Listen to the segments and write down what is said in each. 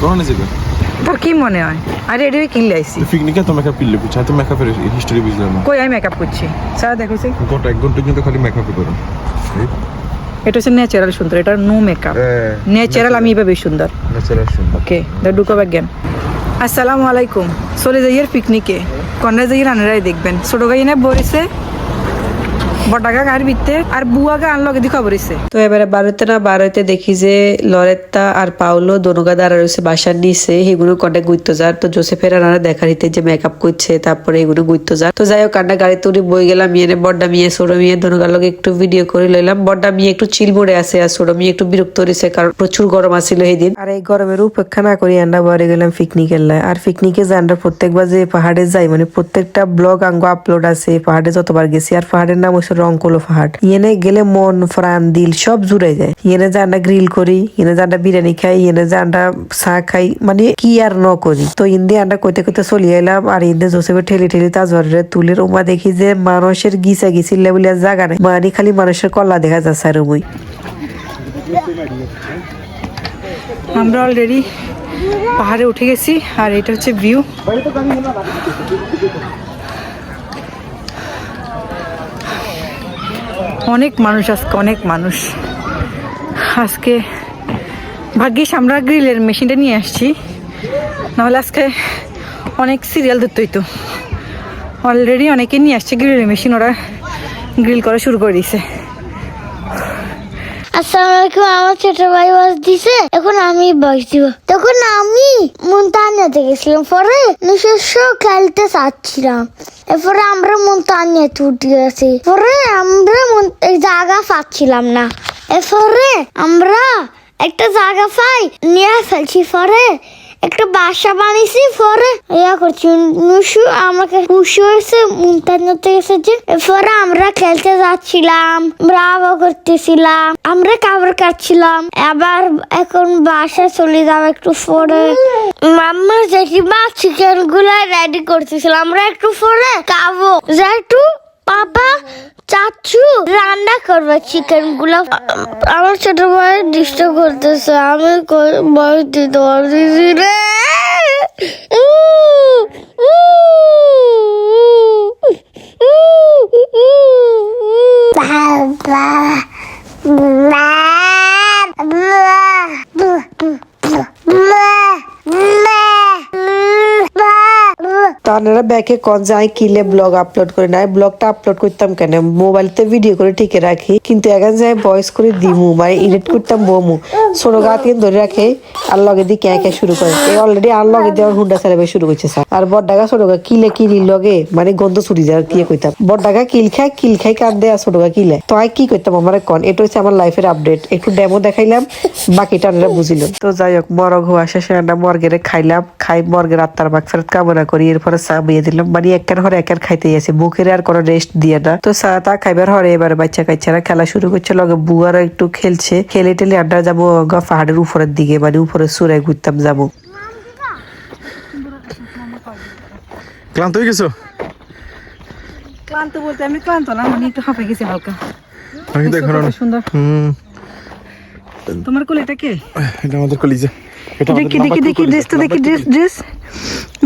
কোনে যাবে তোর কি মনে হয় আরে এটাই কিনলে আইছি পিকনিকে তো মেকআপ কিনলে বুঝছা তো মেকআপের হিস্টরি বুঝলাম না কই আমি মেকআপ করছি সারা দেখোছি গোটা 1 ঘন্টা কিন্তু খালি মেকআপই করো এটা হচ্ছে ন্যাচারাল সুন্দর এটা নো মেকআপ ন্যাচারাল আমি এভাবে সুন্দর ন্যাচারাল সুন্দর ওকে দা ঢুকো ব্যাগেন আসসালামু আলাইকুম চলে যাইয়ের পিকনিকে কন্যা যাইয়ের আনারাই দেখবেন ছোট গাই না বরিছে বড়গা গাড়ি বিতে আর বুয়াগা আনলগে দি খবরিছে তো এবারে বারোতে দেখি যে লরেত্তা আর পাউলো দনুগা দাঁড়া রয়েছে বাসার নিচে এগুলো কন্ট্যাক্ট গুইতো যার তো জোসেফের আনারা দেখা দিতে যে মেকআপ করছে তারপরে এগুলো গুইতো যার তো যাই হোক কান্না গাড়িতে উঠে বই গেলাম মেয়ে বড়টা মেয়ে ছোট মেয়ে দনুগার লগে একটু ভিডিও করে লইলাম বড়টা মেয়ে একটু চিল মোড়ে আছে আর ছোট মেয়ে একটু বিরক্ত হয়েছে কারণ প্রচুর গরম আছিল এই দিন আর এই গরমের উপেক্ষা না করি আমরা বরে গেলাম পিকনিকের লাই আর পিকনিকে যে আমরা প্রত্যেকবার যে পাহাড়ে যাই মানে প্রত্যেকটা ব্লগ আঙ্গ আপলোড আছে পাহাড়ে যতবার গেছি আর পাহাড়ের নাম হচ্ছে রংকলো পাহাড় ইয়েনে গেলে মন প্রাণ দিল সব জুড়ে যায় ইয়েনে যে আমরা গ্রিল করি ইয়েনে যে আমরা বিরিয়ানি খাই ইয়েনে যে আমরা চা খাই মানে কি আর ন করি তো ইন্দি আমরা কইতে কইতে চলে এলাম আর ইন্দে জোসেফে ঠেলি ঠেলি তাজবাড়িরে তুলের উমা দেখি যে মানুষের গিসা গিছিল্লা বলে জায়গা নাই মানে খালি মানুষের কল্লা দেখা যাচ্ছে আর ওই আমরা অলরেডি পাহাড়ে উঠে গেছি আর এটা হচ্ছে ভিউ অনেক মানুষ আজকে অনেক মানুষ আজকে ভাগ্যিস আমরা গ্রিলের মেশিনটা নিয়ে আসছি নাহলে আজকে অনেক সিরিয়াল ধরতে হইতো অলরেডি অনেকে নিয়ে আসছে গ্রিলের মেশিন ওরা গ্রিল করা শুরু করে দিয়েছে আসসালামু আলাইকুম আমার ছোট ভাই বাস দিছে এখন আমি বাস দিব তখন আমি মন্তানিয়াতে গেছিলাম পরে নিজস্ব খেলতে চাচ্ছিলাম এরপরে আমরা মন্তানিয়াতে উঠে গেছি পরে আমরা এই জায়গা পাচ্ছিলাম না এরপরে আমরা একটা জায়গা পাই নিয়ে ফেলছি পরে একটা বাসা বানিয়েছি পরে ইয়া করছি নুসু আমাকে খুশি হয়েছে মুন্তানিয়াতে এসেছে এরপরে আমরা খেলতে যাচ্ছিলাম ব্রাভো করতেছিলাম আমরা খাবার খাচ্ছিলাম আবার এখন বাসা চলে যাবো একটু পরে মাম্মা জেঠিমা চিকেন গুলা রেডি করতেছিল আমরা একটু পরে খাবো একটু পাপা চাচু রান্না করবে চিকেন গুলা আমার ছোট ভাই ডিস্টার্ব করতেছে আমি বয়স দিতে পারতেছি রে আপনারা ব্যাকে কোন যায় কিলে ব্লগ আপলোড করে নাই ব্লগটা আপলোড করতাম কেন মোবাইলতে ভিডিও করে ঠিকই রাখি কিন্তু এখন যায় ভয়েস করে দিমু মানে এডিট করতাম বমু ছোট গাতিন ধরে রাখে আর লগে দি কে কে শুরু করে এই অলরেডি আর লগে দেওয়ার হুন্ডা চালাবে শুরু করছে স্যার আর বড়ডাগা ছোটগা কিলে কিলি লগে মানে গন্ধ ছুটি যায় কি কইতাম বড়ডাগা কিল খাই কান্দে আর ছোটগা কিলে তো আই কি করতাম আমার কোন এটা হচ্ছে আমার লাইফের আপডেট একটু ডেমো দেখাইলাম বাকিটা আপনারা বুঝিল তো যাই হোক মরগ হওয়া শেষে আমরা মর্গেরে খাইলাম খাই মর্গের আত্মার মাগফিরাত কামনা করি এরপরে চা বিয়ে দিলাম মানে একের হরে একের খাইতে গেছে বুকের আর কোনো রেস্ট দিয়ে না তো চা তা খাইবার হরে এবার বাচ্চা কাচ্চারা খেলা শুরু করছে লগে বুয়ারা একটু খেলছে খেলে টেলে আমরা যাবো পাহাড়ের উপরের দিকে মানে উপরে সুরায় ঘুরতাম যাবো ক্লান্ত হয়ে গেছো ক্লান্ত বলতে আমি ক্লান্ত না মানে একটু হাঁপে গেছি হালকা আমি দেখো না সুন্দর তোমার কোলে এটা কে এটা আমাদের কলিজা এটা দেখি দেখি দেখি ড্রেস তো দেখি ড্রেস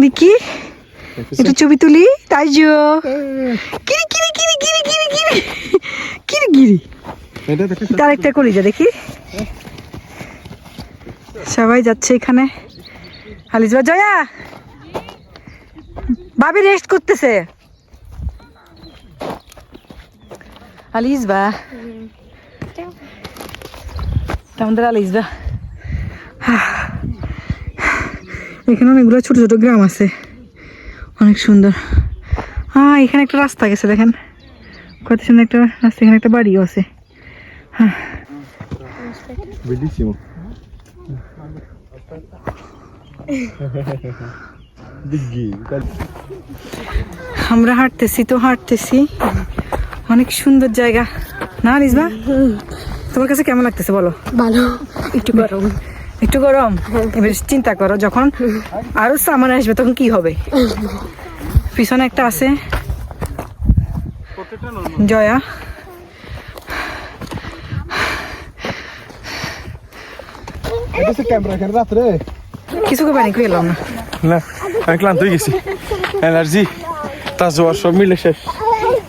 দেখি একটু ছবি তুলি তাইজো কিরি কিরি কিরি কিরি কিরি কিরি কিরি কিরি এটা দেখো তার একটা কলিজা দেখি সবাই যাচ্ছে এখানে হালিজবা জয়া ভাবি রেস্ট করতেছে আলিজবা আমাদের আলিজবা এখানে অনেকগুলো ছোট ছোট গ্রাম আছে অনেক সুন্দর হ্যাঁ এখানে একটা রাস্তা গেছে দেখেন কত সুন্দর একটা রাস্তা এখানে একটা বাড়িও আছে হ্যাঁ বেলিসিমো আমরা হাঁটতেছি অনেক সুন্দর জায়গা না রিজবা তোমার কাছে কেমন লাগতেছে বলো ভালো একটু গরম এবার চিন্তা করো যখন আরো সামার আসবে তখন কি হবে পিছনে একটা আছে জয়া এটা ক্যামেরা কেন রাত্রে কিছু করে পানি খুঁয়ে এলাম না। না আমি ক্লান্ত হয়ে গেছি, অ্যালার্জি তা জ্বর সব মিলে শেষ।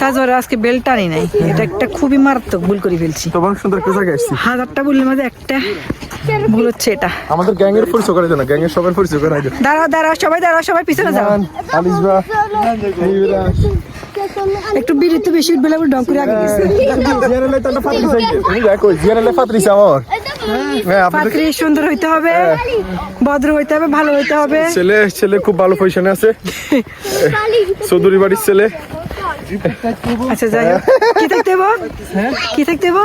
তারপরে আজকে বেল টানি নাই, এটা একটা খুবই মারাত্মক ভুল করে ফেলছি। তোমার সুন্দর একটা জায়গায় আসছি। 1000টা ভুলের মধ্যে একটা ভুল হচ্ছে এটা। আমাদের গ্যাংয়ের পরিচয় করে না, গ্যাংয়ের সবার পরিচয় করে না। দাঁড়াও সবাই পিছনে যাও। আলিসবা একটু বিড়ি তো বেশি উঠবে ডং করে আগে গেছে। জিয়ারালে তো ফাত্রি চাইছে, তুমি দেখো জিয়ারালে ফাত্রি চাওয়ার। হ্যাঁ আপনাদের পাত্রী সুন্দর হইতে হবে, ভদ্র হইতে হবে, ভালো হইতে হবে। ছেলে খুব ভালো পজিশনে আছে, চৌধুরী বাড়ির ছেলে। আচ্ছা যাই হোক, কি থাকতে হবো? কি থাকতে হবো?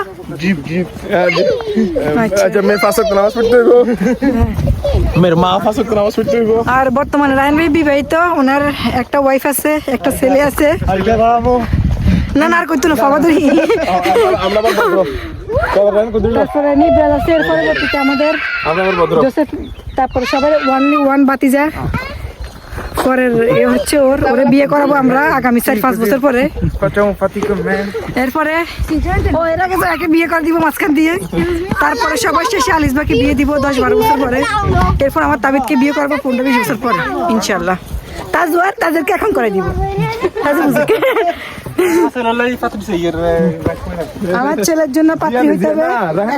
আচ্ছা। আচ্ছা মেয়ে পাঁচ ওয়াক্ত নামাজ পড়তে হইব, মেয়ের মা পাঁচ ওয়াক্ত নামাজ পড়তে হইব। আর বর্তমানে রায়ন ভাই বিবাহিত, ওনার একটা ওয়াইফ আছে, একটা ছেলে আছে। না আর কইতো না ফাবাদুরি। আমরা আবার ভদ্র। তারপরে নিব্রাজ আছে, এর পরবর্তীতে আমাদের আমরা আবার ভদ্র। জোসেফ, তারপরে সবাই ওয়ান বাতিজা। পরের এ হচ্ছে ওরে বিয়ে করাবো আমরা আগামী 4-5 বছর পরে। এরপরে ও এর আগে একে বিয়ে করে দিব মাঝখান দিয়ে। তারপরে সবার শেষে আলিসবাকে বিয়ে দিব 10-12 বছর পরে। এরপর আমার তাবিদকে বিয়ে করবো 15-20 বছর পরে ইনশাল্লাহ। তাদেরকে এখন করে দিব। আমার ছেলের জন্য পাত্রী হইতে হবে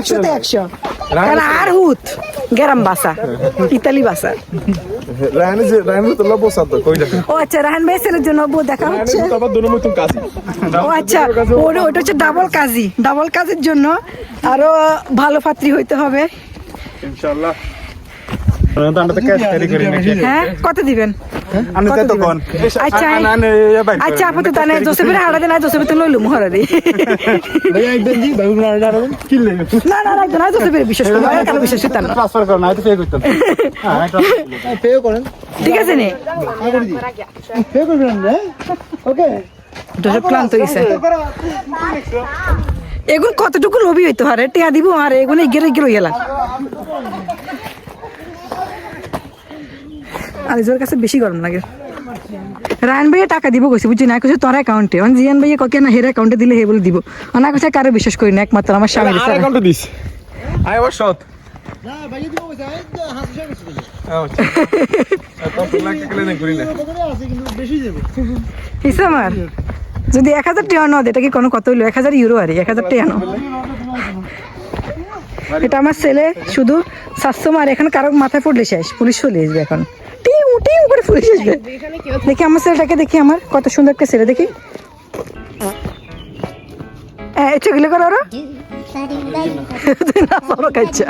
100-তে 100। কারণ আর হুত গেরাম বাসা, ইতালি বাসা। ও আচ্ছা, রাহান ভাই ছেলের জন্য বউ দেখা হচ্ছে। ও আচ্ছা, ওটা হচ্ছে ডাবল কাজী। ডাবল কাজের জন্য আরো ভালো পাত্রী হইতে হবে ইনশাআল্লাহ। হ্যাঁ, কত দিবেন? আচ্ছা আচ্ছা, আপাতত না জোসেফের হারা দেন, জোসেফের তো লইলুম হরারি। না রাখতো না, জোসেফের বিশ্বাস করবো, কারো বিশ্বাস করতাম না। ঠিক আছে নে, জোসেফ ক্লান্ত হয়েছে। এগুলো কতটুকু লোভি হইতো হারে, টিয়া দিব আর এগুলো গেলে গেলা। আলিজোর কাছে বেশি গরম লাগে। রায়ন ভাইয়া টাকা দিব কইছে, বুঝছি না কইছে তোর অ্যাকাউন্টে। জিয়ান ভাইয়া ককে না হের অ্যাকাউন্টে দিলে হে বলে দিব। না কইছে কারো বিশ্বাস করি না, একমাত্র আমার স্বামীর ছাড়া। অ্যাকাউন্টে দিস আই ওয়াজ শট না ভাইয়া দিব কইছে আই হাসি আচ্ছা তো পুলা কেলে না করি না কিন্তু বেশি যাবে হিসাব আমার যদি 1000 টাকা ন এটা কি কোনো কত হইলো? 1000 ইউরো আরে 1000 টাকা ন। এটা আমার ছেলে শুধু স্বাস্থ্য মার, এখন কারো মাথায় পড়লে শেষ, পুলিশ চলে আসবে এখন। টিম করে পুলিশ আসবে। দেখি আমার ছেলেটাকে, দেখি আমার কত সুন্দর একটা ছেলে, দেখি চোখলে করো আরো না সরো খাইছা।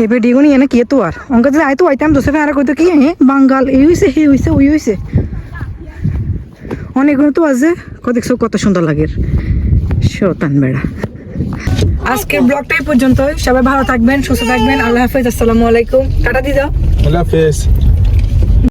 এবার ডিগুনি এনে কি তো আর অঙ্ক দিলে আয় তো আইতাম দোষে আর কইতো কি বাঙ্গাল এই হইছে হে হইছে ওই হইছে অনেকগুলো তো আছে। দেখছো কত সুন্দর লাগে শতান বেড়া। আজকের ব্লগটা এই পর্যন্ত। সবাই ভালো থাকবেন, সুস্থ থাকবেন। আল্লাহ হাফেজ, আসসালামু আলাইকুম। টাটা দিয়ে দাও। আল্লাহ হাফেজ।